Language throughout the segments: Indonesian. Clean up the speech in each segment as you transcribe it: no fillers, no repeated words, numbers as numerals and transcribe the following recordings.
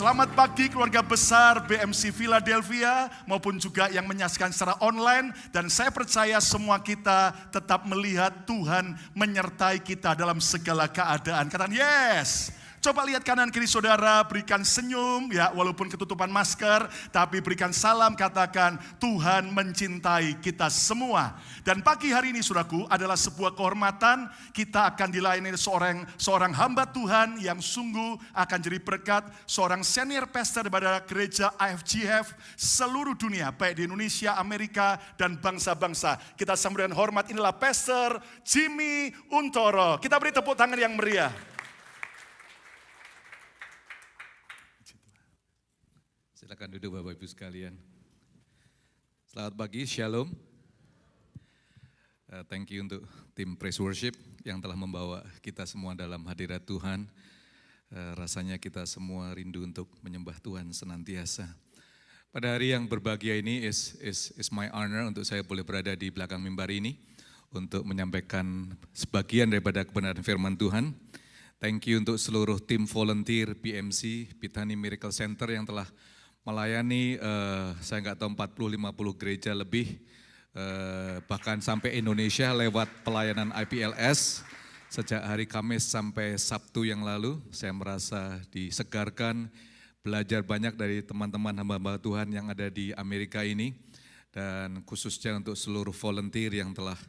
Selamat pagi keluarga besar BMC Philadelphia maupun juga yang menyaksikan secara online. Dan saya percaya semua kita tetap melihat Tuhan menyertai kita dalam segala keadaan. Katakan yes. Coba lihat kanan kiri saudara, berikan senyum ya walaupun ketutupan masker. Tapi berikan salam, katakan Tuhan mencintai kita semua. Dan pagi hari ini saudaraku adalah sebuah kehormatan. Kita akan dilayani seorang hamba Tuhan yang sungguh akan jadi berkat. Seorang senior pastor pada gereja IFGF seluruh dunia. Baik di Indonesia, Amerika dan bangsa-bangsa. Kita sambut dengan hormat, inilah Pastor Jimmy Untoro. Kita beri tepuk tangan yang meriah. Silakan duduk Bapak Ibu sekalian. Selamat pagi, Shalom. Thank you untuk tim Praise Worship yang telah membawa kita semua dalam hadirat Tuhan. Rasanya kita semua rindu untuk menyembah Tuhan senantiasa. Pada hari yang berbahagia ini is my honor untuk saya boleh berada di belakang mimbar ini untuk menyampaikan sebagian daripada kebenaran firman Tuhan. Thank you untuk seluruh tim volunteer BMC, Bethany Miracle Center yang telah melayani saya nggak tahu 40-50 gereja lebih, bahkan sampai Indonesia lewat pelayanan IPLS sejak hari Kamis sampai Sabtu yang lalu. Saya merasa disegarkan, belajar banyak dari teman-teman hamba-hamba Tuhan yang ada di Amerika ini, dan khususnya untuk seluruh volunteer yang telah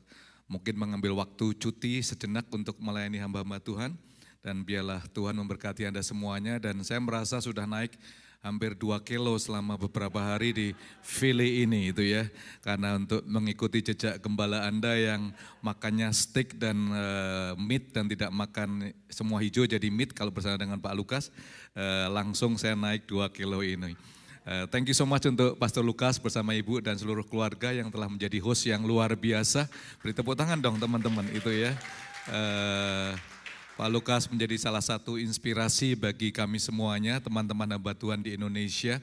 mungkin mengambil waktu cuti sejenak untuk melayani hamba-hamba Tuhan. Dan biarlah Tuhan memberkati Anda semuanya, dan saya merasa sudah naik hampir 2 kilo selama beberapa hari di Philly ini itu ya. Karena untuk mengikuti jejak gembala Anda yang makannya steak dan meat dan tidak makan semua hijau jadi meat kalau bersama dengan Pak Lukas, langsung saya naik 2 kilo ini. Thank you so much untuk Pastor Lukas bersama Ibu dan seluruh keluarga yang telah menjadi host yang luar biasa. Beri tepuk tangan dong teman-teman itu ya. Pak Lukas menjadi salah satu inspirasi bagi kami semuanya, teman-teman hamba Tuhan di Indonesia.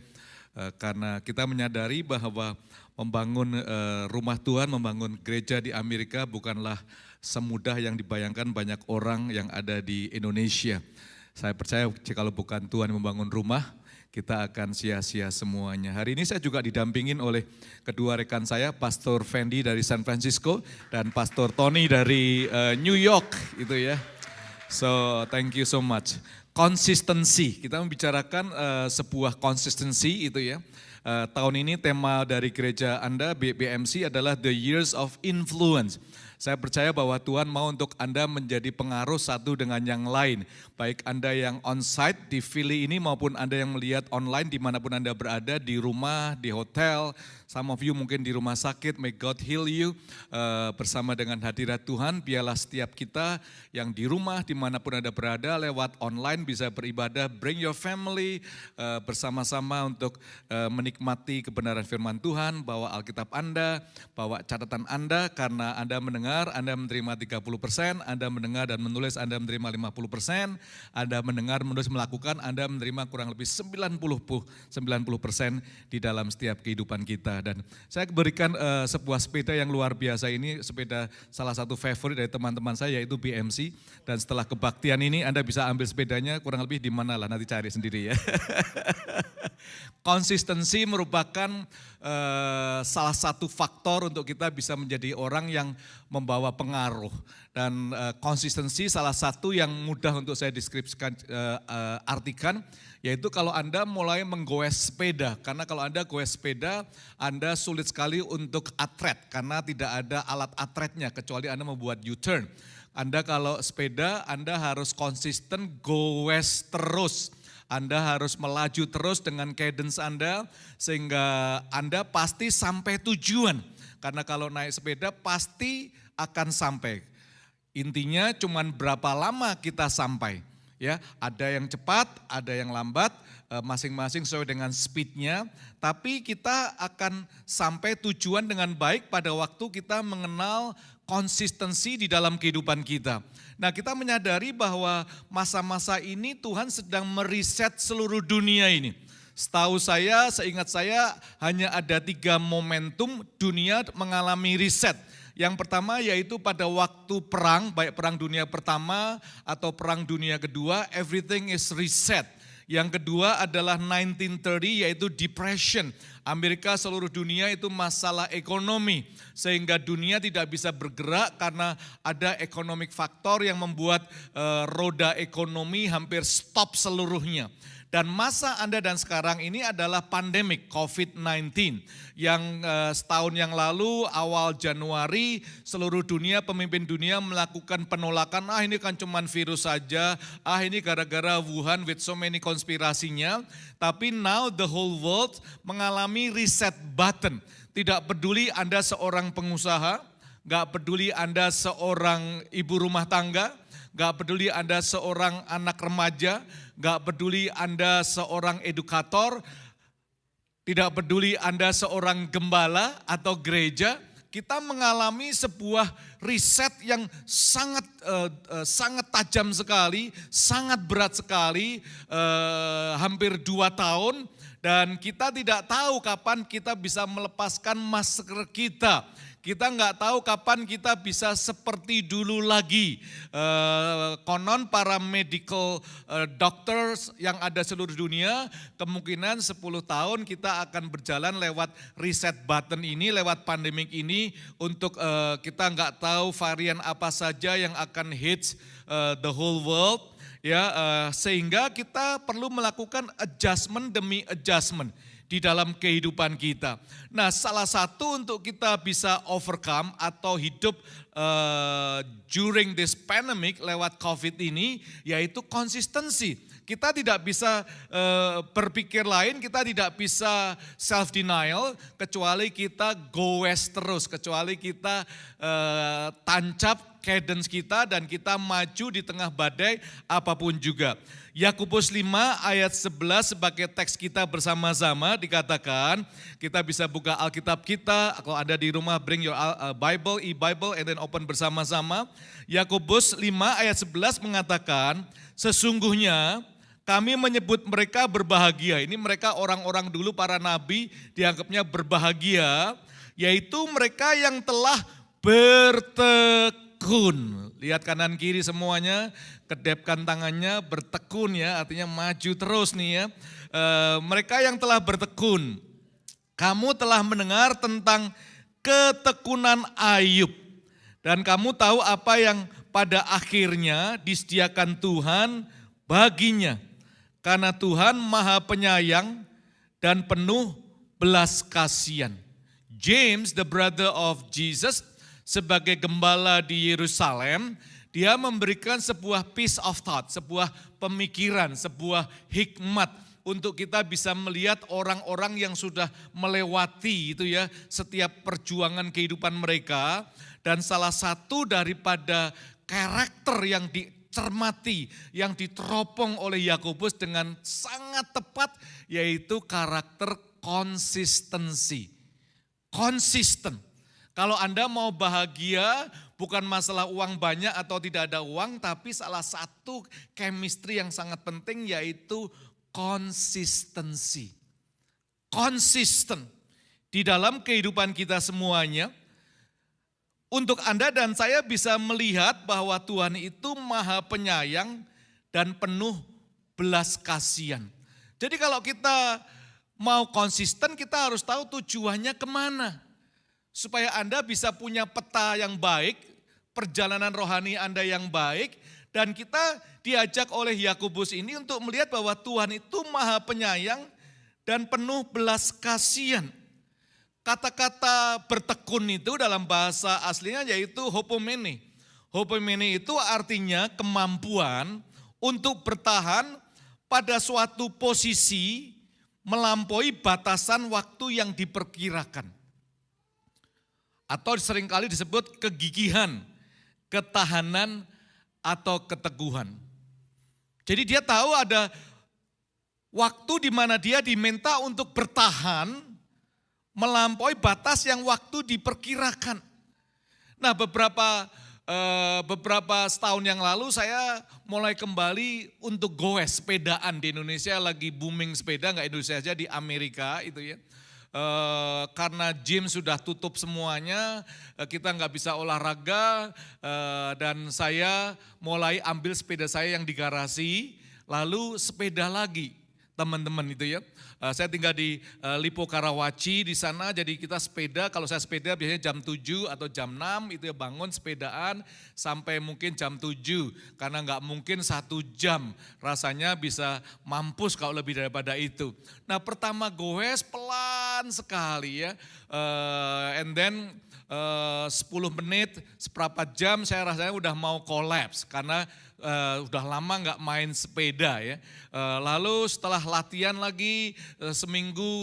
Karena kita menyadari bahwa membangun rumah Tuhan, membangun gereja di Amerika bukanlah semudah yang dibayangkan banyak orang yang ada di Indonesia. Saya percaya kalau bukan Tuhan membangun rumah, kita akan sia-sia semuanya. Hari ini saya juga didampingin oleh kedua rekan saya, Pastor Fendi dari San Francisco dan Pastor Tony dari New York itu ya. So thank you so much. Konsistensi, kita membicarakan sebuah konsistensi itu ya. Tahun ini tema dari gereja Anda BMC adalah The Years of Influence. Saya percaya bahwa Tuhan mau untuk Anda menjadi pengaruh satu dengan yang lain. Baik Anda yang on-site di Philly ini maupun Anda yang melihat online dimanapun Anda berada, di rumah, di hotel, some of you mungkin di rumah sakit, may God heal you. Bersama dengan hadirat Tuhan, biarlah setiap kita yang di rumah dimanapun Anda berada lewat online bisa beribadah, bring your family bersama-sama untuk menikmati kebenaran firman Tuhan, bawa Alkitab Anda, bawa catatan Anda karena Anda mendengar, Anda menerima 30%, Anda mendengar dan menulis, Anda menerima 50%, Anda mendengar, menulis, melakukan, Anda menerima kurang lebih 90% di dalam setiap kehidupan kita. Dan saya berikan sebuah sepeda yang luar biasa ini, sepeda salah satu favorit dari teman-teman saya yaitu BMC. Dan setelah kebaktian ini Anda bisa ambil sepedanya kurang lebih di mana lah, nanti cari sendiri ya. Konsistensi merupakan salah satu faktor untuk kita bisa menjadi orang yang membawa pengaruh. Dan konsistensi salah satu yang mudah untuk saya deskripsikan, artikan, yaitu kalau Anda mulai menggoes sepeda. Karena kalau Anda goes sepeda, Anda sulit sekali untuk atret, karena tidak ada alat atretnya, kecuali Anda membuat U-turn. Anda kalau sepeda, Anda harus konsisten goes terus. Anda harus melaju terus dengan cadence Anda, sehingga Anda pasti sampai tujuan. Karena kalau naik sepeda pasti akan sampai. Intinya cuman berapa lama kita sampai. Ya, ada yang cepat, ada yang lambat, masing-masing sesuai dengan speednya. Tapi kita akan sampai tujuan dengan baik pada waktu kita mengenal konsistensi di dalam kehidupan kita. Nah, kita menyadari bahwa masa-masa ini Tuhan sedang meriset seluruh dunia ini. Setahu saya, seingat saya hanya ada 3 momentum dunia mengalami riset. Yang pertama yaitu pada waktu perang, baik perang dunia pertama atau perang dunia kedua, everything is reset. Yang kedua adalah 1930 yaitu depression. Amerika seluruh dunia itu masalah ekonomi. Sehingga dunia tidak bisa bergerak karena ada economic factor yang membuat roda ekonomi hampir stop seluruhnya. Dan masa Anda dan sekarang ini adalah pandemik COVID-19 yang setahun yang lalu awal Januari seluruh dunia, pemimpin dunia melakukan penolakan, ini kan cuman virus saja, ini gara-gara Wuhan with so many konspirasinya. Tapi now the whole world mengalami reset button. Tidak peduli Anda seorang pengusaha, gak peduli Anda seorang ibu rumah tangga, gak peduli Anda seorang anak remaja, gak peduli Anda seorang edukator, tidak peduli Anda seorang gembala atau gereja, kita mengalami sebuah riset yang sangat tajam sekali, sangat berat sekali, hampir 2 tahun, dan kita tidak tahu kapan kita bisa melepaskan masker kita. Kita nggak tahu kapan kita bisa seperti dulu lagi. Konon para medical doctors yang ada seluruh dunia, kemungkinan 10 tahun kita akan berjalan lewat reset button ini, lewat pandemik ini, untuk kita nggak tahu varian apa saja yang akan hits the whole world. Ya, sehingga kita perlu melakukan adjustment demi adjustment di dalam kehidupan kita. Nah, salah satu untuk kita bisa overcome atau hidup during this pandemic lewat COVID ini, yaitu konsistensi. Kita tidak bisa berpikir lain, kita tidak bisa self denial kecuali kita goes terus, kecuali kita tancap cadence kita dan kita maju di tengah badai apapun juga. Yakobus 5 ayat 11 sebagai teks kita bersama-sama dikatakan, kita bisa buka Alkitab kita, kalau ada di rumah bring your Bible, e-Bible and then open bersama-sama. Yakobus 5 ayat 11 mengatakan, sesungguhnya kami menyebut mereka berbahagia. Ini mereka orang-orang dulu, para nabi dianggapnya berbahagia, yaitu mereka yang telah bertekun. Lihat kanan kiri semuanya, kedepkan tangannya, bertekun ya, artinya maju terus nih ya. Mereka yang telah bertekun. Kamu telah mendengar tentang ketekunan Ayub. Dan kamu tahu apa yang pada akhirnya disediakan Tuhan baginya. Karena Tuhan Maha Penyayang dan penuh belas kasihan. James, the brother of Jesus, sebagai gembala di Yerusalem, dia memberikan sebuah piece of thought, sebuah pemikiran, sebuah hikmat untuk kita bisa melihat orang-orang yang sudah melewati itu ya setiap perjuangan kehidupan mereka, dan salah satu daripada karakter yang dicermati, yang diteropong oleh Yakobus dengan sangat tepat, yaitu karakter konsistensi. Konsisten. Kalau Anda mau bahagia, bukan masalah uang banyak atau tidak ada uang, tapi salah satu chemistry yang sangat penting yaitu konsistensi. Konsisten di dalam kehidupan kita semuanya. Untuk Anda dan saya bisa melihat bahwa Tuhan itu Maha Penyayang dan penuh belas kasihan. Jadi kalau kita mau konsisten, kita harus tahu tujuannya kemana. Supaya Anda bisa punya peta yang baik, perjalanan rohani Anda yang baik, dan kita diajak oleh Yakobus ini untuk melihat bahwa Tuhan itu Maha Penyayang dan penuh belas kasihan. Kata-kata bertekun itu dalam bahasa aslinya yaitu hopomene. Hopomene itu artinya kemampuan untuk bertahan pada suatu posisi melampaui batasan waktu yang diperkirakan. Atau seringkali disebut kegigihan, ketahanan, atau keteguhan. Jadi dia tahu ada waktu di mana dia diminta untuk bertahan melampaui batas yang waktu diperkirakan. Nah, beberapa setahun yang lalu saya mulai kembali untuk goes sepedaan di Indonesia, lagi booming sepeda, nggak Indonesia aja, di Amerika itu ya. Karena gym sudah tutup semuanya, kita nggak bisa olahraga, dan saya mulai ambil sepeda saya yang di garasi, lalu sepeda lagi. teman-teman itu ya. Saya tinggal di Lipo Karawaci di sana, jadi kita sepeda, kalau saya sepeda biasanya jam 7 atau jam 6 itu ya bangun sepedaan sampai mungkin jam 7. Karena nggak mungkin 1 jam, rasanya bisa mampus kalau lebih daripada itu. Nah pertama goes pelan sekali ya, and then 10 menit, seperempat jam saya rasanya udah mau collapse karena udah lama nggak main sepeda ya. Lalu setelah latihan lagi seminggu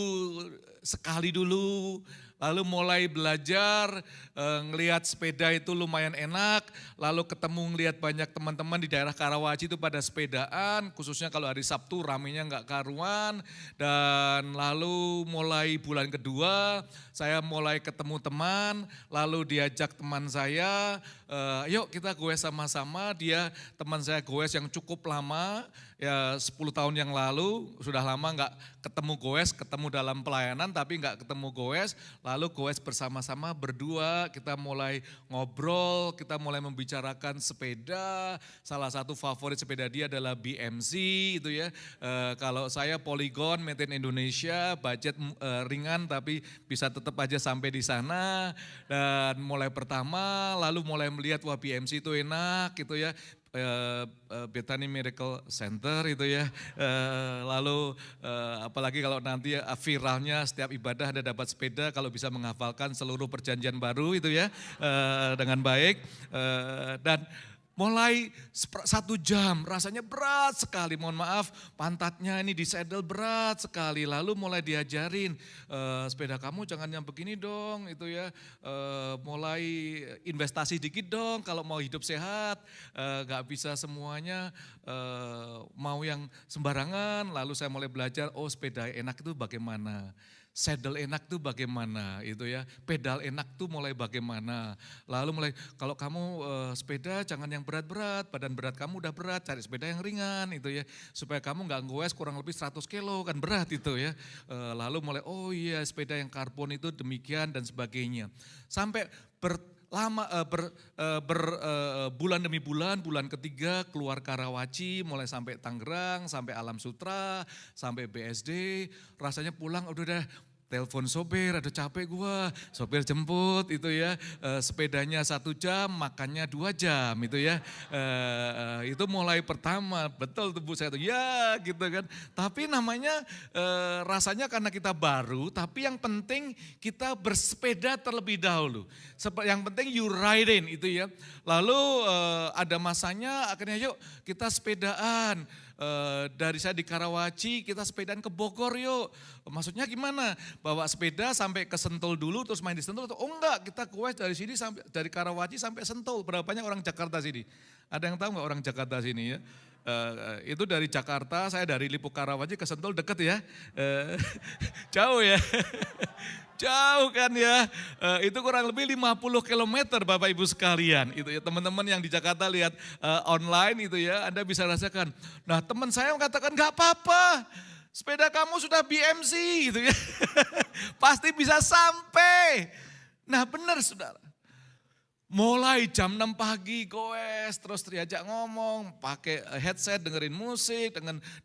sekali dulu, lalu mulai belajar ngelihat sepeda itu lumayan enak, lalu ketemu ngelihat banyak teman-teman di daerah Karawaci itu pada sepedaan, khususnya kalau hari Sabtu ramenya nggak karuan, dan lalu mulai bulan kedua saya mulai ketemu teman, lalu diajak teman saya, yuk kita goes sama-sama, dia teman saya goes yang cukup lama, ya 10 tahun yang lalu, sudah lama nggak ketemu goes, ketemu dalam pelayanan tapi nggak ketemu goes, lalu goes bersama-sama berdua, kita mulai ngobrol, kita mulai membicarakan sepeda, salah satu favorit sepeda dia adalah BMC itu ya, kalau saya Polygon, Made in Indonesia, budget ringan tapi bisa tetap aja sampai di sana, dan mulai pertama lalu mulai melihat wah BMC itu enak gitu ya, Bethany Miracle Center itu ya, lalu apalagi kalau nanti viralnya setiap ibadah Anda dapat sepeda, kalau bisa menghafalkan seluruh perjanjian baru itu ya dengan baik, dan mulai 1 jam rasanya berat sekali, mohon maaf pantatnya ini di saddle berat sekali, lalu mulai diajarin sepeda kamu jangan yang begini dong itu ya, mulai investasi dikit dong kalau mau hidup sehat, gak bisa semuanya mau yang sembarangan, lalu saya mulai belajar oh sepeda enak itu bagaimana. Saddle enak tuh bagaimana itu ya, pedal enak tuh mulai bagaimana. Lalu mulai kalau kamu sepeda jangan yang berat-berat, badan berat kamu udah berat, cari sepeda yang ringan itu ya. Supaya kamu gak goes kurang lebih 100 kilo kan berat itu ya. Lalu mulai oh iya sepeda yang karbon itu demikian dan sebagainya. Sampai bulan demi bulan, bulan ketiga keluar Karawaci, mulai sampai Tangerang, sampai Alam Sutra, sampai BSD, rasanya pulang udah telepon sopir, ada capek gua, sopir jemput itu ya, sepedanya 1 jam, makannya 2 jam itu ya, itu mulai pertama, betul tuh Bu saya tuh, ya gitu kan, tapi namanya rasanya karena kita baru, tapi yang penting kita bersepeda terlebih dahulu, yang penting you riding itu ya, lalu ada masanya akhirnya yuk kita sepedaan, dari saya di Karawaci kita sepedaan ke Bogor yuk. Maksudnya gimana? Bawa sepeda sampai ke Sentul dulu terus main di Sentul atau oh enggak kita goes dari sini sampai dari Karawaci sampai Sentul. Berapa banyak orang Jakarta sini? Ada yang tahu enggak orang Jakarta sini ya? Itu dari Jakarta, saya dari Lipo Karawaci ke Sentul deket ya. Jauh ya. Jauh kan ya, itu kurang lebih 50 km Bapak Ibu sekalian. Itu ya teman-teman yang di Jakarta lihat online itu ya, Anda bisa rasakan. Nah teman saya mengatakan gak apa-apa, sepeda kamu sudah BMC gitu ya, pasti bisa sampai. Nah benar saudara. Mulai jam 6 pagi goes, terus diajak ngomong, pakai headset, dengerin musik,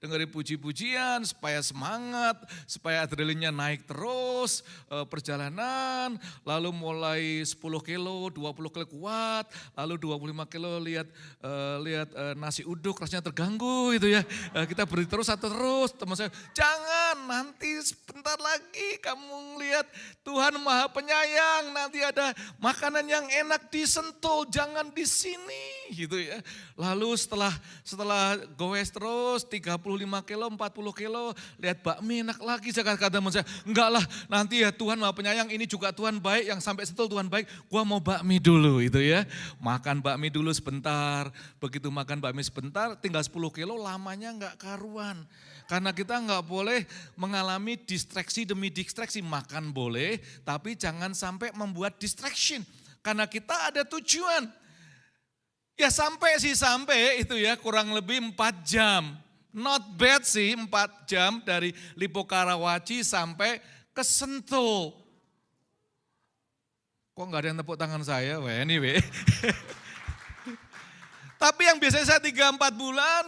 dengerin puji-pujian, supaya semangat, supaya adrenalinnya naik terus, perjalanan, lalu mulai 10 kilo, 20 kilo kuat, lalu 25 kilo lihat nasi uduk rasanya terganggu gitu ya, kita beri terus atau terus, teman saya, jangan nanti sebentar lagi kamu lihat Tuhan Maha Penyayang, nanti ada makanan yang enak di Sentul, jangan di sini gitu ya. Lalu setelah goes terus 35 kilo, 40 kilo, lihat bakmi enak lagi, saya kata teman saya, enggak lah nanti ya Tuhan Maha Penyayang, ini juga Tuhan baik, yang sampai Sentul Tuhan baik, gua mau bakmi dulu itu ya. Makan bakmi dulu sebentar, begitu makan bakmi sebentar, tinggal 10 kilo lamanya enggak karuan. Karena kita enggak boleh mengalami distraksi demi distraksi, makan boleh, tapi jangan sampai membuat distraction. Karena kita ada tujuan. Ya sampai itu ya kurang lebih 4 jam. Not bad sih 4 jam dari Lipo Karawaci sampai ke Sentul. Kok gak ada yang tepuk tangan saya? Anyway. Tapi yang biasanya saya 3-4 bulan,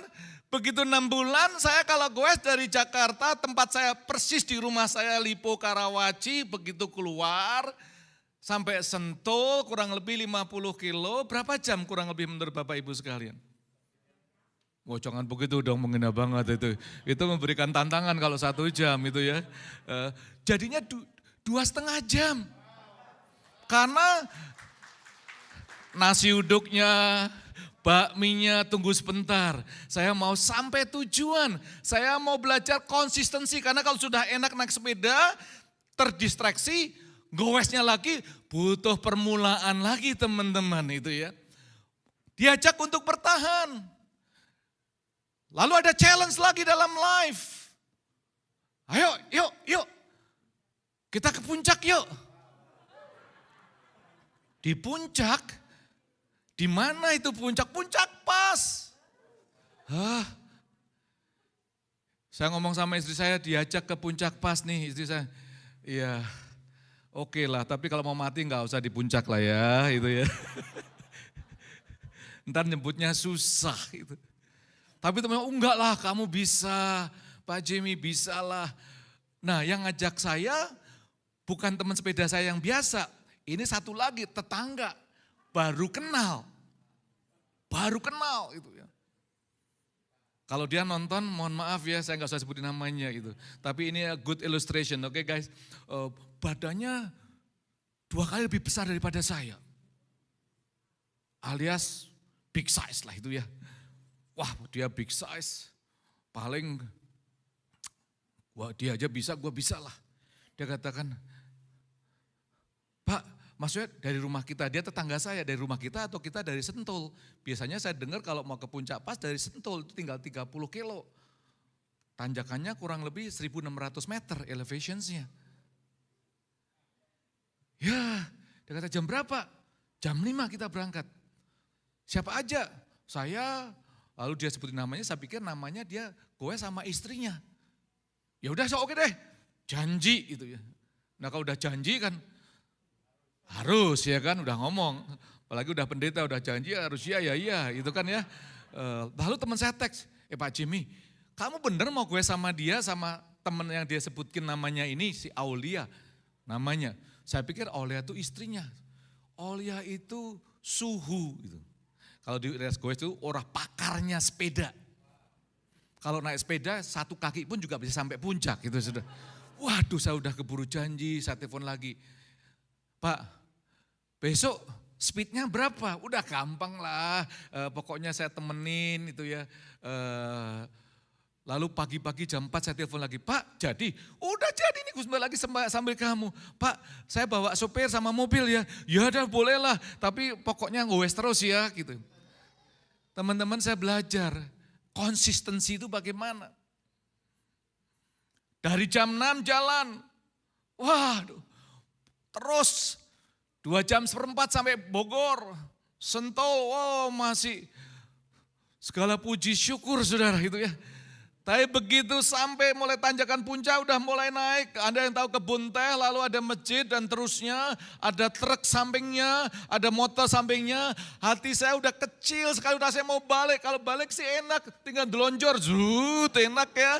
Begitu 6 bulan saya kalau goes dari Jakarta, tempat saya persis di rumah saya Lipo Karawaci, begitu keluar sampai Sentul kurang lebih 50 kilo, berapa jam kurang lebih menurut Bapak Ibu sekalian? Oh jangan begitu dong, menghina banget itu. Itu memberikan tantangan kalau 1 jam itu ya. Jadinya 2,5 jam. Karena nasi uduknya, bakminya tunggu sebentar. Saya mau sampai tujuan. Saya mau belajar konsistensi. Karena kalau sudah enak naik sepeda, terdistraksi, goesnya lagi butuh permulaan lagi teman-teman itu ya. Diajak untuk bertahan. Lalu ada challenge lagi dalam life. Ayo, yuk. Kita ke puncak yuk. Di puncak, di mana itu puncak? Puncak Pas. Saya ngomong sama istri saya, diajak ke puncak Pas nih istri saya. Iya, oke lah, tapi kalau mau mati nggak usah di puncak lah ya, itu ya. Ntar nyebutnya susah gitu. Tapi teman, enggak lah kamu bisa, Pak Jimmy bisa lah. Nah yang ngajak saya bukan teman sepeda saya yang biasa. Ini satu lagi tetangga, baru kenal itu ya. Kalau dia nonton mohon maaf ya saya nggak usah sebutin namanya gitu. Tapi ini a good illustration, oke guys. Badannya 2 kali lebih besar daripada saya. Alias big size lah itu ya. Wah dia big size, paling wah dia aja bisa, gue bisa lah. Dia katakan, Pak maksudnya dari rumah kita, dia tetangga saya dari rumah kita atau kita dari Sentul. Biasanya saya dengar kalau mau ke puncak Pas dari Sentul itu tinggal 30 kilo. Tanjakannya kurang lebih 1.600 meter elevationsnya. Ya dia kata jam berapa? Jam 5 kita berangkat. Siapa aja? Saya. Lalu dia sebutin namanya, saya pikir namanya dia goes sama istrinya. Ya udah so oke deh, janji gitu ya. Nah kalau udah janji kan harus ya kan, udah ngomong. Apalagi udah pendeta, udah janji harus ya gitu kan ya. Lalu teman saya teks, Pak Jimmy, kamu bener mau goes sama dia, sama temen yang dia sebutkin namanya ini, si Aulia namanya. Saya pikir Aulia itu istrinya, Aulia itu suhu gitu. Kalau di race goes itu orang pakarnya sepeda. Kalau naik sepeda 1 kaki pun juga bisa sampai puncak gitu sudah. Waduh saya udah keburu janji, saya telepon lagi. Pak besok speednya berapa? Udah gampang lah, pokoknya saya temenin itu ya. Lalu pagi-pagi jam 4 saya telepon lagi, Pak jadi? Udah jadi nih Gus lagi sambil kamu. Pak saya bawa sopir sama mobil ya. Ya udah boleh lah, tapi pokoknya ngowes terus ya gitu. Teman-teman saya belajar konsistensi itu bagaimana. Dari jam 6 jalan, waduh terus 2,4 jam sampai Bogor, Sentul, masih segala puji syukur saudara gitu ya. Tapi begitu sampai mulai tanjakan puncak udah mulai naik, Anda yang tahu kebun teh, lalu ada masjid dan terusnya, ada truk sampingnya, ada motor sampingnya, hati saya udah kecil sekali, udah saya mau balik, kalau balik sih enak, tinggal delonjor, enak ya.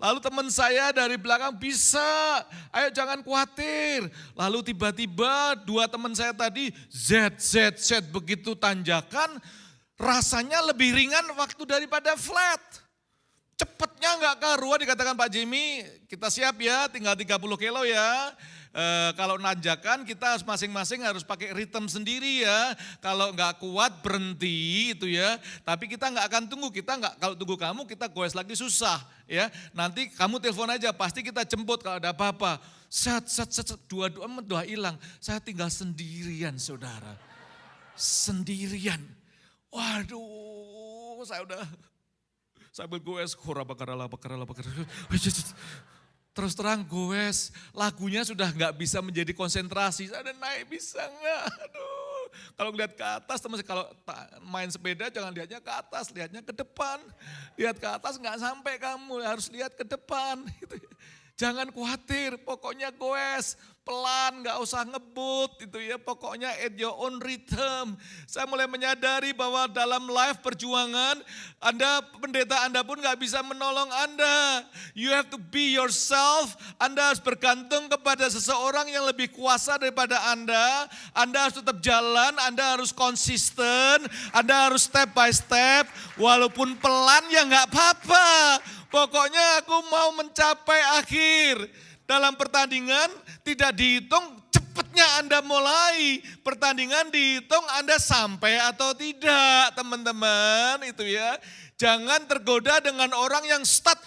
Lalu teman saya dari belakang bisa, ayo jangan khawatir. Lalu tiba-tiba 2 teman saya tadi, Z, begitu tanjakan, rasanya lebih ringan waktu daripada flat. Cepetnya nggak karuan dikatakan Pak Jimmy, kita siap ya tinggal 30 kilo ya. Kalau nanjakan kita harus masing-masing harus pakai ritme sendiri ya. Kalau nggak kuat berhenti itu ya. Tapi kita nggak akan tunggu, kalau tunggu kamu kita goes lagi susah ya. Nanti kamu telepon aja pasti kita jemput kalau ada apa-apa. Dua hilang. Saya tinggal sendirian saudara. Sendirian. Waduh, saya udah sambil goes, terus terang goes, lagunya sudah nggak bisa menjadi konsentrasi, saya udah naik bisa nggak, aduh. Kalau lihat ke atas, teman kalau main sepeda jangan lihatnya ke atas, lihatnya ke depan. Lihat ke atas nggak sampai kamu, harus lihat ke depan. Jangan khawatir, pokoknya goes. pelan, nggak usah ngebut itu ya, pokoknya at your own rhythm. Saya mulai menyadari bahwa dalam life perjuangan, pendeta Anda pun nggak bisa menolong Anda. You have to be yourself. Anda harus bergantung kepada seseorang yang lebih kuasa daripada Anda. Anda harus tetap jalan, Anda harus konsisten, Anda harus step by step. Walaupun pelan ya nggak apa-apa. Pokoknya aku mau mencapai akhir. Dalam pertandingan tidak dihitung cepatnya Anda mulai. Pertandingan dihitung Anda sampai atau tidak, teman-teman, itu ya. Jangan tergoda dengan orang yang start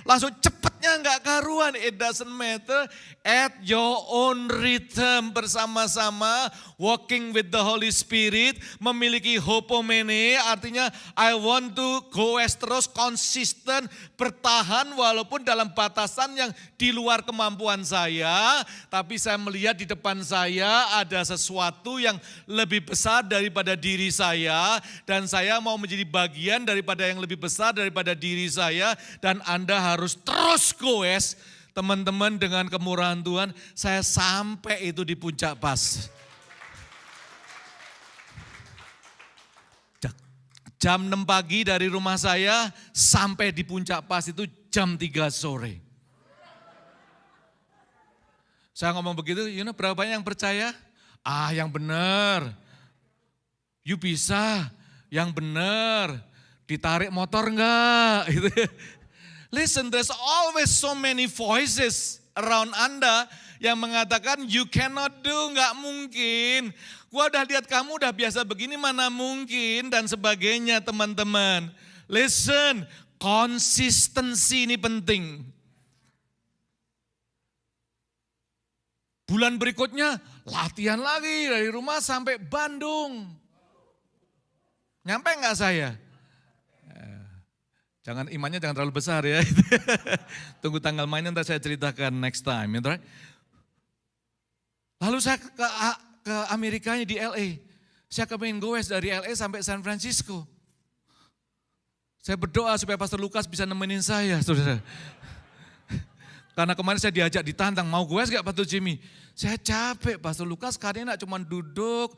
langsung cepatnya nggak karuan. It doesn't matter. At your own rhythm, bersama-sama walking with the Holy Spirit, memiliki hopomene, artinya I want to go as terus konsisten, bertahan walaupun dalam batasan yang di luar kemampuan saya, tapi saya melihat di depan saya ada sesuatu yang lebih besar daripada diri saya, dan saya mau menjadi bagian daripada yang lebih besar daripada diri saya, dan Anda harus terus goes. Teman-teman, dengan kemurahan Tuhan, saya sampai itu di puncak pas. Jam 6 pagi dari rumah saya sampai di puncak pas itu jam 3 sore. Saya ngomong begitu, berapa banyak yang percaya? Yang benar. You bisa, yang benar. Ditarik motor enggak? Gitu. Listen, there's always so many voices around Anda yang mengatakan you cannot do, nggak mungkin. Gua udah lihat kamu udah biasa begini, mana mungkin, dan sebagainya, teman-teman. Listen, konsistensi ini penting. Bulan berikutnya latihan lagi dari rumah sampai Bandung. Nyampe nggak saya? Jangan imannya jangan terlalu besar ya. Tunggu tanggal mainnya nanti saya ceritakan next time. Ya, right? Lalu saya ke Amerikanya di LA. Saya kepengen goes dari LA sampai San Francisco. Saya berdoa supaya Pastor Lukas bisa nemenin saya, saudara. Karena kemarin saya diajak ditantang, mau goes gak Pastor Jimmy? Saya capek, Pastor Lukas karena cuma duduk,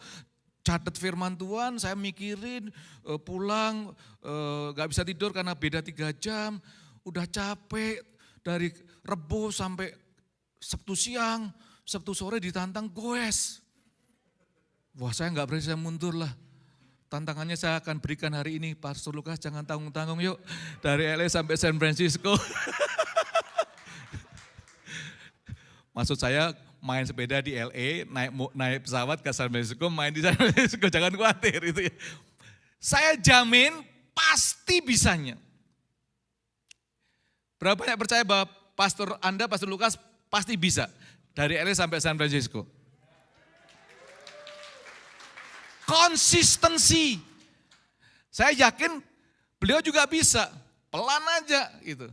catat firman Tuhan, saya mikirin, pulang, gak bisa tidur karena beda 3 jam, udah capek dari Rebo sampai Sabtu siang, Sabtu sore ditantang goes. Wah, saya gak berani, saya mundur lah. Tantangannya saya akan berikan hari ini, Pastor Lukas jangan tanggung-tanggung yuk, dari LA sampai San Francisco. Maksud saya, main sepeda di LA, naik pesawat ke San Francisco, main di San Francisco, jangan khawatir itu ya. Saya jamin pasti bisanya. Berapa banyak percaya bahwa pastor Anda, Pastor Lukas pasti bisa dari LA sampai San Francisco? Konsistensi. Saya yakin beliau juga bisa, pelan aja gitu.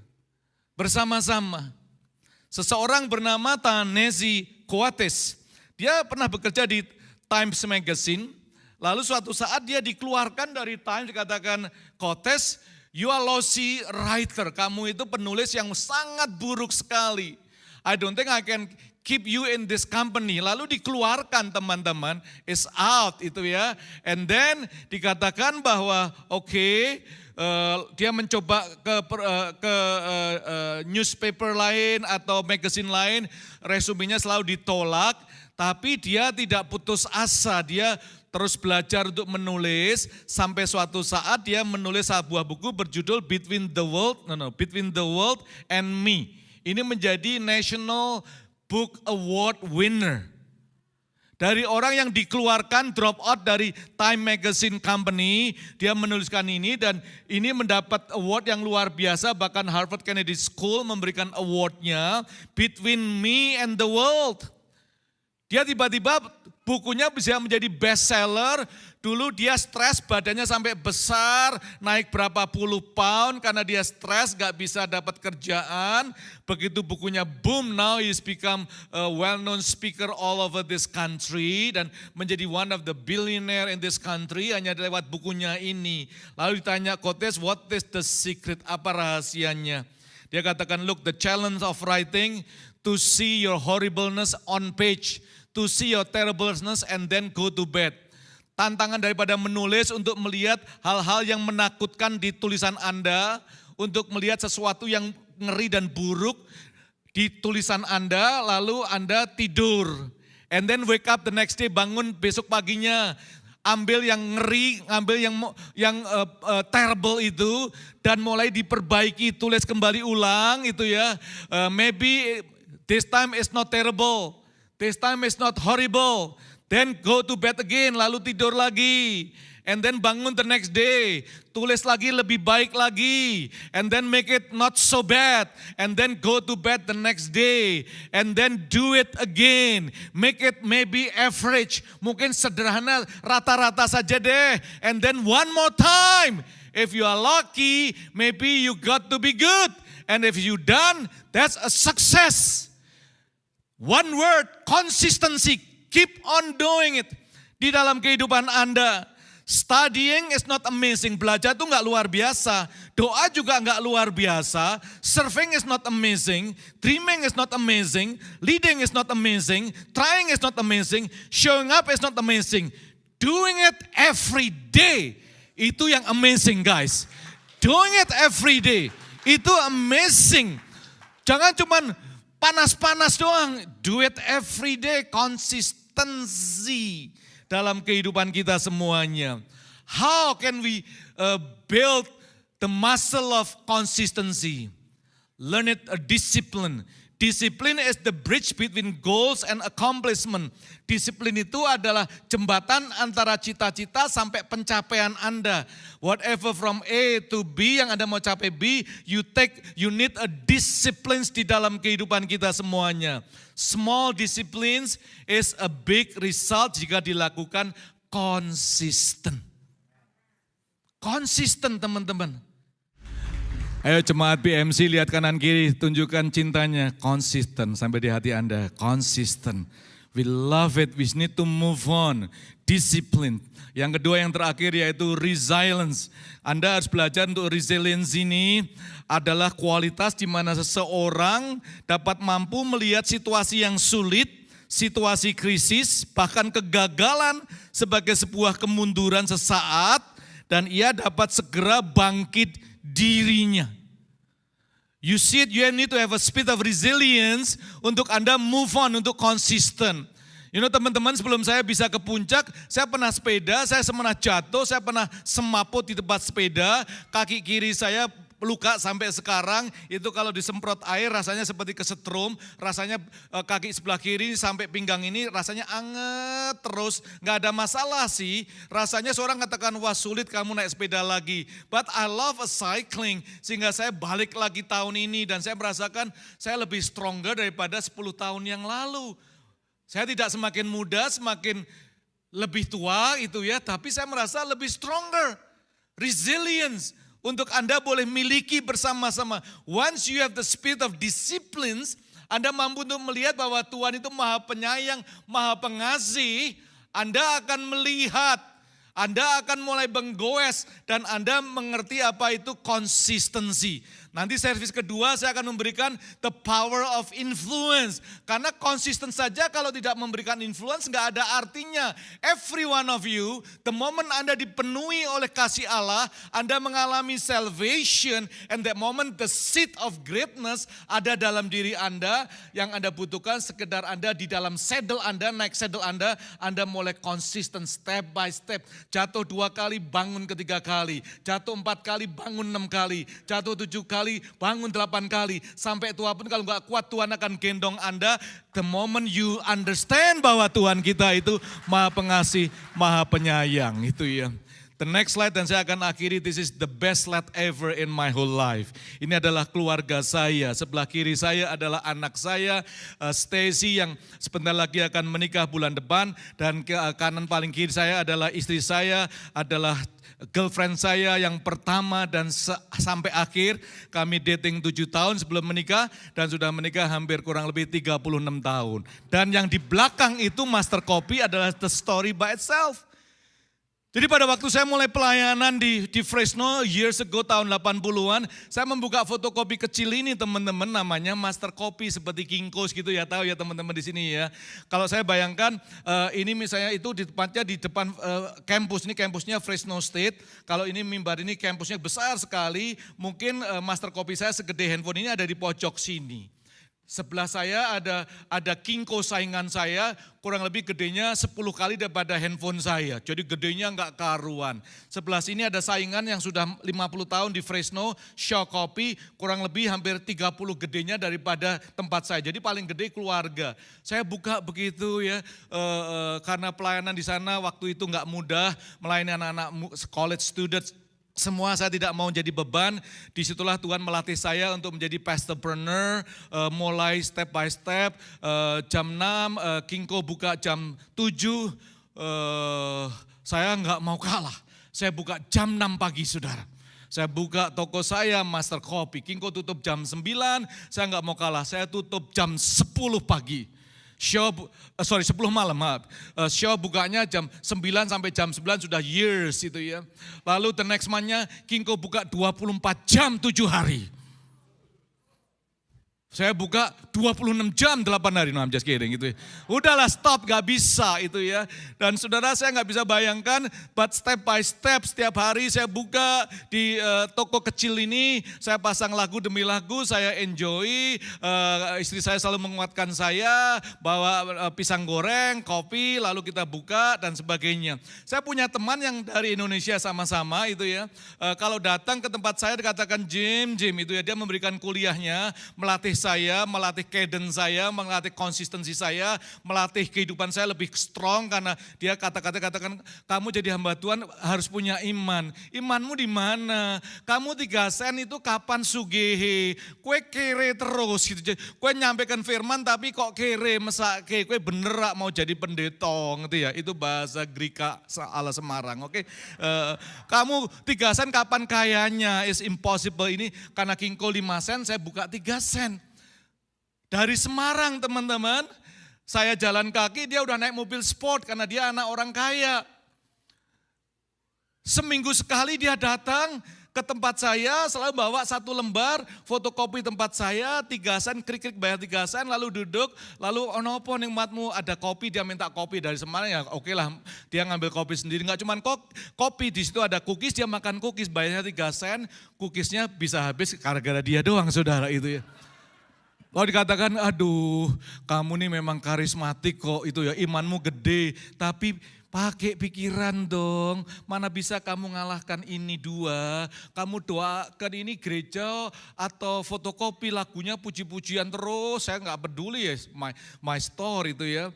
Bersama-sama. Seseorang bernama Ta-Nehisi Coates, dia pernah bekerja di Times Magazine, lalu suatu saat dia dikeluarkan dari Times, dikatakan, Coates, you are lousy writer, kamu itu penulis yang sangat buruk sekali. I don't think I can keep you in this company. Lalu dikeluarkan, teman-teman, is out itu ya. And then dikatakan bahwa dia mencoba ke newspaper lain atau magazine lain, resumenya selalu ditolak, tapi dia tidak putus asa, dia terus belajar untuk menulis, sampai suatu saat dia menulis sebuah buku berjudul Between the World and Me. Ini menjadi National Book Award winner. Dari orang yang dikeluarkan, drop out dari Time Magazine Company, dia menuliskan ini dan ini mendapat award yang luar biasa, bahkan Harvard Kennedy School memberikan awardnya, Between Me and the World. Dia tiba-tiba bukunya bisa menjadi bestseller. Dulu dia stres, badannya sampai besar, naik berapa puluh pound karena dia stres, gak bisa dapat kerjaan. Begitu bukunya boom, now he's become a well-known speaker all over this country dan menjadi one of the billionaire in this country hanya lewat bukunya ini. Lalu ditanya Coates, what is the secret, apa rahasianya? Dia katakan, look, the challenge of writing, to see your horribleness on page, to see your terribleness and then go to bed. Tantangan daripada menulis untuk melihat hal-hal yang menakutkan di tulisan Anda, untuk melihat sesuatu yang ngeri dan buruk di tulisan Anda, lalu Anda tidur. And then wake up the next day, bangun besok paginya, ambil yang ngeri, ambil yang terrible itu, dan mulai diperbaiki, tulis kembali ulang itu ya. Maybe this time is not terrible, this time is not horrible. Then go to bed again, lalu tidur lagi. And then bangun the next day, tulis lagi lebih baik lagi. And then make it not so bad. And then go to bed the next day. And then do it again. Make it maybe average. Mungkin sederhana, rata-rata saja deh. And then one more time. If you are lucky, maybe you got to be good. And if you done, that's a success. One word, consistency. Keep on doing it di dalam kehidupan Anda. Studying is not amazing, belajar itu nggak luar biasa, doa juga nggak luar biasa, serving is not amazing, dreaming is not amazing, leading is not amazing, trying is not amazing, showing up is not amazing. Doing it every day, itu yang amazing guys. Doing it every day, itu amazing. Jangan cuman panas-panas doang, do it every day, consistency dalam kehidupan kita semuanya. How can we build the muscle of consistency? Learn it a discipline. Discipline is the bridge between goals and accomplishment. Disiplin itu adalah jembatan antara cita-cita sampai pencapaian Anda. Whatever from A to B yang Anda mau capai B, you need a disciplines di dalam kehidupan kita semuanya. Small disciplines is a big result jika dilakukan konsisten. Konsisten teman-teman. Ayo jemaat BMC lihat kanan kiri, tunjukkan cintanya. Konsisten sampai di hati Anda, konsisten. We love it, we need to move on. Discipline. Yang kedua yang terakhir yaitu resilience. Anda harus belajar untuk resilience ini adalah kualitas di mana seseorang dapat mampu melihat situasi yang sulit, situasi krisis, bahkan kegagalan sebagai sebuah kemunduran sesaat dan ia dapat segera bangkit dirinya. You see it, you need to have a spirit of resilience untuk Anda move on, untuk konsisten. You know teman-teman, sebelum saya bisa ke puncak, saya pernah sepeda, saya pernah jatuh, saya pernah semaput di tempat sepeda, kaki kiri saya luka sampai sekarang, itu kalau disemprot air rasanya seperti kesetrum, rasanya kaki sebelah kiri sampai pinggang ini rasanya anget terus, gak ada masalah sih, rasanya seorang katakan wah sulit kamu naik sepeda lagi, but I love cycling, sehingga saya balik lagi tahun ini dan saya merasakan saya lebih stronger daripada 10 tahun yang lalu. Saya tidak semakin muda, semakin lebih tua itu ya, tapi saya merasa lebih stronger, resilience. Untuk Anda boleh miliki bersama-sama. Once you have the spirit of disciplines, Anda mampu untuk melihat bahwa Tuhan itu maha penyayang, maha pengasih. Anda akan melihat, Anda akan mulai menggoes dan Anda mengerti apa itu consistency. Nanti servis kedua saya akan memberikan the power of influence. Karena konsisten saja kalau tidak memberikan influence nggak ada artinya. Every one of you, the moment Anda dipenuhi oleh kasih Allah, Anda mengalami salvation, and that moment the seed of greatness ada dalam diri Anda. Yang Anda butuhkan sekedar Anda di dalam saddle Anda, naik saddle Anda mulai konsisten step by step. Jatuh 2 kali, bangun ketiga kali. Jatuh 4 kali, bangun 6 kali. Jatuh 7 kali, bangun 8 kali. Sampai tua pun kalau nggak kuat Tuhan akan gendong Anda. The moment you understand bahwa Tuhan kita itu maha pengasih, maha penyayang. Itu ya. The next slide dan saya akan akhiri, this is the best slide ever in my whole life. Ini adalah keluarga saya, sebelah kiri saya adalah anak saya, Stacy yang sebentar lagi akan menikah bulan depan. Dan ke kanan paling kiri saya adalah istri saya, adalah girlfriend saya yang pertama dan sampai akhir. Kami dating 7 tahun sebelum menikah dan sudah menikah hampir kurang lebih 36 tahun. Dan yang di belakang itu master copy adalah the story by itself. Jadi pada waktu saya mulai pelayanan di Fresno years ago tahun 80-an, saya membuka fotokopi kecil ini teman-teman, namanya Master Copy seperti Kinkos gitu ya, tahu ya teman-teman di sini ya. Kalau saya bayangkan ini misalnya itu di tempatnya di depan kampus, ini kampusnya Fresno State. Kalau ini mimbar ini kampusnya besar sekali, mungkin Master Copy saya segede handphone ini ada di pojok sini. Sebelah saya ada Kinko saingan saya, kurang lebih gedenya 10 kali daripada handphone saya. Jadi gedenya enggak karuan. Sebelah sini ada saingan yang sudah 50 tahun di Fresno, Shaw Copy, kurang lebih hampir 30 gedenya daripada tempat saya. Jadi paling gede keluarga. Saya buka begitu ya, karena pelayanan di sana waktu itu enggak mudah, melayani anak-anak college students. Semua saya tidak mau jadi beban, disitulah Tuhan melatih saya untuk menjadi pastorpreneur, mulai step by step, jam 6, Kinko buka jam 7, saya enggak mau kalah, saya buka jam 6 pagi saudara. Saya buka toko saya, Master Copy, Kinko tutup jam 9, saya enggak mau kalah, saya tutup jam 10 pagi. 10 malam maaf. Show bukanya jam 9 sampai jam 9 sudah years itu ya. Lalu the next month-nya Kinko buka 24 jam 7 hari. Saya buka 26 jam 8 hari, no I'm just kidding gitu ya. Udahlah stop, gak bisa itu ya. Dan saudara saya gak bisa bayangkan, but step by step setiap hari saya buka di toko kecil ini, saya pasang lagu demi lagu, saya enjoy, istri saya selalu menguatkan saya, bawa pisang goreng, kopi, lalu kita buka dan sebagainya. Saya punya teman yang dari Indonesia sama-sama itu ya, kalau datang ke tempat saya dikatakan Jim itu ya, dia memberikan kuliahnya, melatih saya, melatih cadence saya, melatih konsistensi saya, melatih kehidupan saya lebih strong karena dia katakan kamu jadi hamba Tuhan harus punya iman. Imanmu di mana? Kamu 3 sen itu kapan sugehe? Kue kere terus gitu. Kue nyampaikan firman tapi kok kere mesake, kue bener mau jadi pendeta gitu ya. Itu bahasa Grika ala Semarang, oke. Kamu 3 sen kapan kayanya? Is impossible ini karena Kinko 5 sen, saya buka 3 sen. Dari Semarang teman-teman, saya jalan kaki, dia udah naik mobil sport karena dia anak orang kaya. Seminggu sekali dia datang ke tempat saya, selalu bawa 1 lembar fotokopi tempat saya, 3 sen, krik-krik bayar 3 sen, lalu duduk, lalu onopo ning matmu ada kopi, dia minta kopi dari Semarang, ya oke lah, dia ngambil kopi sendiri, enggak cuma kopi, di situ ada cookies, dia makan cookies, bayarnya 3 sen, cookiesnya bisa habis gara-gara dia doang saudara itu ya. Kalau dikatakan, aduh kamu nih memang karismatik kok itu ya, imanmu gede, tapi pakai pikiran dong, mana bisa kamu ngalahkan ini 2, kamu doakan ini gereja atau fotokopi lagunya puji-pujian terus, saya nggak peduli ya, my story itu ya.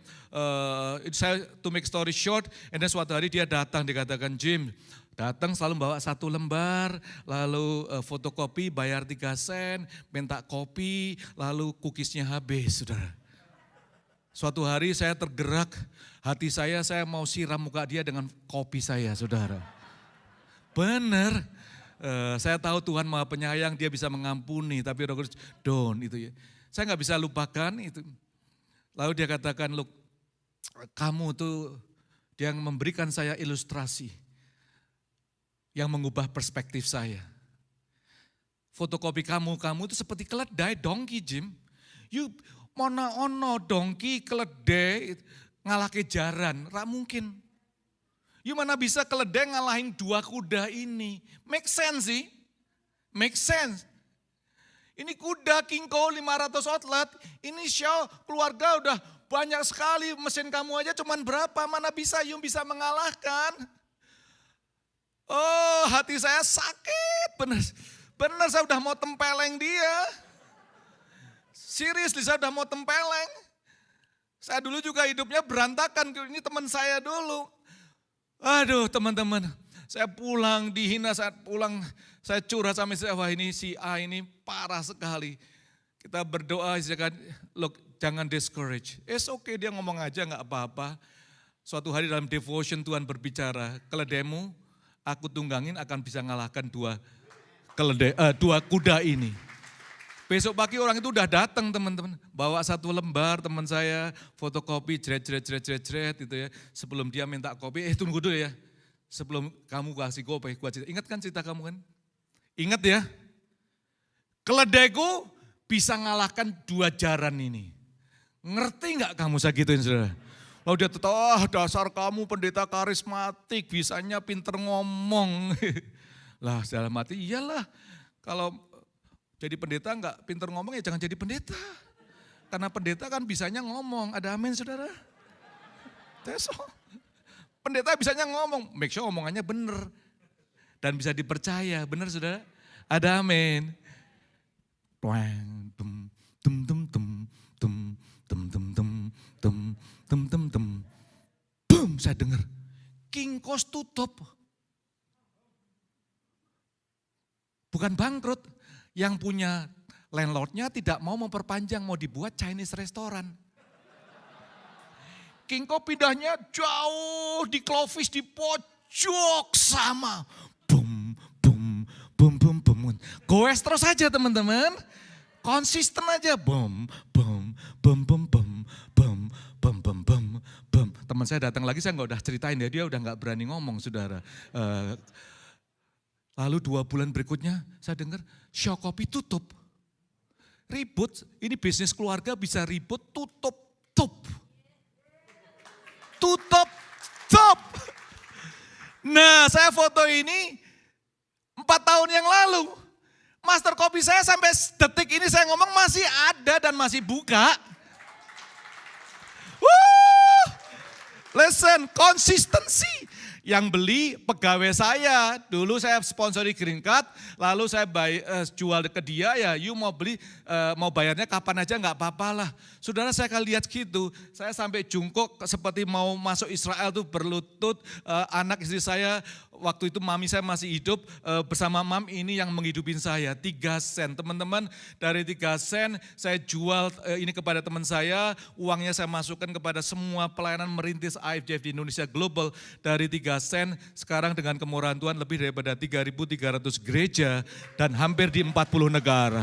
Saya to make story short, and then suatu hari dia datang dikatakan Jim, datang selalu bawa 1 lembar, lalu fotokopi bayar 3 sen, minta kopi, lalu cookiesnya habis, saudara. Suatu hari saya tergerak, hati saya mau siram muka dia dengan kopi saya, saudara. Benar, saya tahu Tuhan Maha Penyayang, dia bisa mengampuni, tapi don't itu ya. Saya nggak bisa lupakan itu. Lalu dia katakan, look, kamu tuh, dia memberikan saya ilustrasi yang mengubah perspektif saya. Fotokopi kamu itu seperti keledai dongki Jim. You ono dongki keledai ngalahke jaran, ra mungkin. You mana bisa keledai ngalahin 2 kuda ini. Make sense sih, make sense. Ini kuda Kinko 500 outlet, ini show keluarga udah banyak sekali, mesin kamu aja cuman berapa, mana bisa you bisa mengalahkan. Oh hati saya sakit, benar saya udah mau tempeleng dia. Seriously saya udah mau tempeleng. Saya dulu juga hidupnya berantakan, ini teman saya dulu. Aduh teman-teman, saya pulang dihina, saat pulang saya curhat sama istri, wah ini si A ini parah sekali. Kita berdoa, look jangan discourage. It's okay dia ngomong aja gak apa-apa. Suatu hari dalam devotion Tuhan berbicara, keledaimu aku tunggangin akan bisa ngalahkan 2 kuda ini. Besok pagi orang itu udah datang teman-teman. Bawa 1 lembar teman saya, fotokopi jret itu ya. Sebelum dia minta kopi, tunggu dulu ya. Sebelum kamu kasih gopay, gua cerita. Ingat kan cerita kamu kan? Ingat ya? Keledaiku bisa ngalahkan 2 jaran ini. Ngerti nggak kamu saya gituin saudara? Lalu dia tetap, dasar kamu pendeta karismatik, bisanya pinter ngomong. Lah dalam hati, iyalah kalau jadi pendeta nggak pinter ngomong ya jangan jadi pendeta. Karena pendeta kan bisanya ngomong, ada amin saudara? Teso. Pendeta bisanya ngomong, make sure omongannya bener. Dan bisa dipercaya, bener saudara? Ada amin. Tuang, tum, tum, tum, tum, tum, tum, tum, tum, tum, tum, tum, tum. Boom, saya dengar. King Kos tutup. Bukan bangkrut. Yang punya landlordnya tidak mau memperpanjang, mau dibuat Chinese restoran. King Kos pindahnya jauh di Clovis, di pojok sama. Boom, boom, boom, boom, boom. Goes terus aja teman-teman. Konsisten aja. Boom, boom, boom, boom, boom, boom, boom, boom, boom, boom. Teman saya datang lagi, saya nggak udah ceritain ya, dia udah nggak berani ngomong saudara. Lalu 2 bulan berikutnya saya dengar Shopee tutup. Ribut, ini bisnis keluarga bisa ribut, tutup. Nah saya foto ini 4 tahun yang lalu. Master Kopi saya sampai detik ini saya ngomong masih ada dan masih buka. Listen, konsistensi. Yang beli pegawai saya, dulu saya sponsori Green Card, lalu saya jual ke dia ya, you mau beli, mau bayarnya kapan aja nggak apa-apa lah. Saudara saya kalau lihat gitu, saya sampai jungkuk seperti mau masuk Israel tuh berlutut, anak istri saya, waktu itu mami saya masih hidup, bersama mam ini yang menghidupin saya, 3 sen. Teman-teman dari 3 sen saya jual ini kepada teman saya, uangnya saya masukkan kepada semua pelayanan merintis IFJF di Indonesia Global dari 3 sen, sekarang dengan kemurahan Tuhan lebih daripada 3.300 gereja dan hampir di 40 negara.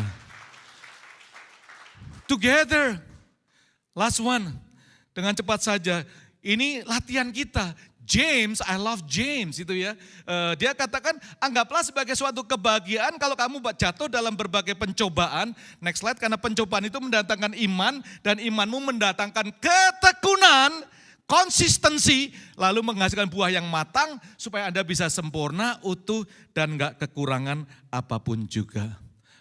Together, last one, dengan cepat saja, ini latihan kita. James, I love James itu ya. Dia katakan anggaplah sebagai suatu kebahagiaan kalau kamu jatuh dalam berbagai pencobaan. Next slide, karena pencobaan itu mendatangkan iman dan imanmu mendatangkan ketekunan, konsistensi, lalu menghasilkan buah yang matang supaya Anda bisa sempurna, utuh dan gak kekurangan apapun juga.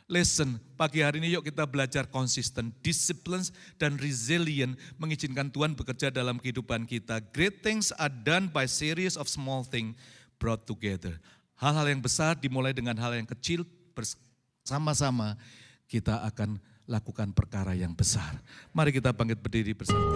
Listen, pagi hari ini yuk kita belajar konsisten, disciplines dan resilient, mengizinkan Tuhan bekerja dalam kehidupan kita. Great things are done by series of small things brought together. Hal-hal yang besar dimulai dengan hal yang kecil, bersama-sama kita akan lakukan perkara yang besar. Mari kita bangkit berdiri bersama.